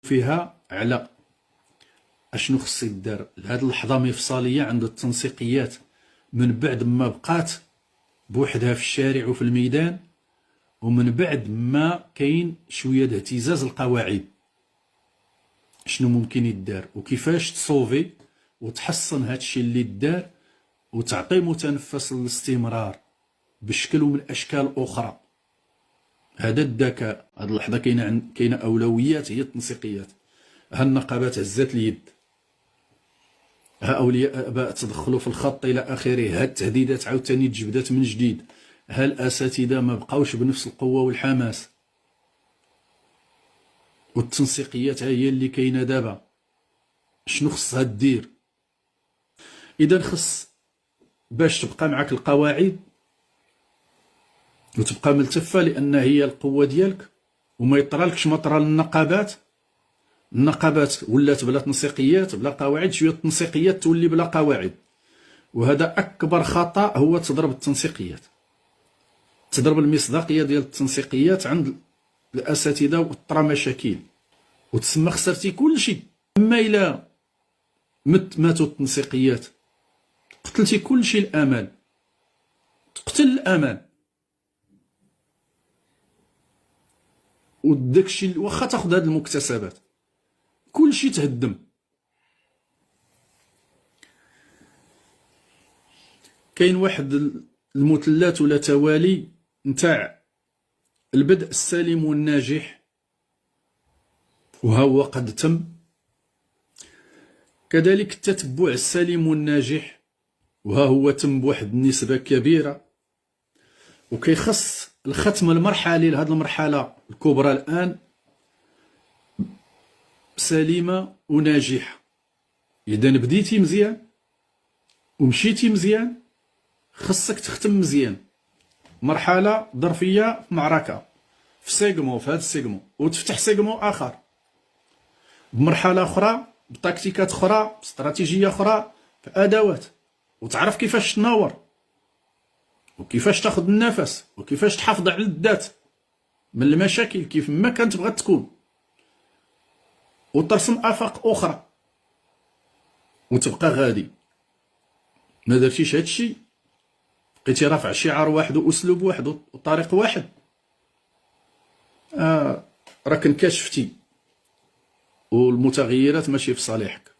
فيها على اشنو خص يدار لهاد اللحظه مفصليه عند التنسيقيات من بعد ما بقات بوحدها في الشارع وفي الميدان، ومن بعد ما كاين شويه د اهتزاز القواعد. شنو ممكن يدار وكيفاش تصوفي وتحسن هادشي اللي دار وتعطي متنفس للاستمرار بشكل ومن اشكال اخرى. هذا الذكاء. هاد اللحظه كاينه اولويات هي التنسيقيات. ها النقابات هزات اليد، ها اولياء اباء تدخلوا في الخط الى اخره، ها التهديدات عاوتاني تجبدات من جديد، ها الاساتذه ما بقاوش بنفس القوه والحماس، والتنسيقيات ها هي اللي كاينه دابا. شنو خصها دير؟ اذا خص باش تبقى معك القواعد وتبقى ملتفه لان هي القوه ديالك، وما يطرالكش ما طرا للنقابات. النقابات ولات بلا تنسيقيات بلا قواعد، شويه التنسيقيات تولي بلا قواعد. وهذا اكبر خطا، هو تضرب التنسيقيات، تضرب المصداقيه ديال التنسيقيات عند الاساتذه وطرا مشاكل وتسمى خسرتي كل شيء. اما الى ماتوا التنسيقيات قتلتي كل شيء. الامل تقتل الامل، وداكشي واخا تاخذ هاد المكتسبات كل شيء تهدم. كاين واحد المثلث ولا توالي نتاع البدء السليم والناجح، وها هو قد تم. كذلك التتبع السليم والناجح، وها هو تم بواحد النسبة كبيرة. وكيخص الختم المرحلي لهذه المرحلة الكبرى الآن سليمة وناجحة. إذا بديتي مزيان ومشيتي مزيان خصك تختم مزيان. مرحلة ظرفية في معركة، في سيجمو، في هذا السيجمو، وتفتح سيجمو آخر بمرحلة أخرى، بتكتيكات أخرى، باستراتيجية أخرى، في أدوات، وتعرف كيفاش تناور وكيفاش تاخذ النفس وكيفاش تحافظ على الذات من المشاكل كيف ما كانت بغات تكون، وترسم آفاق أخرى وتبقى غادي. ما درتيش هادشي، بقيتي رافع شعار واحد وأسلوب واحد وطريق واحد، راك انكشفتي والمتغيرات ماشي في صالحك.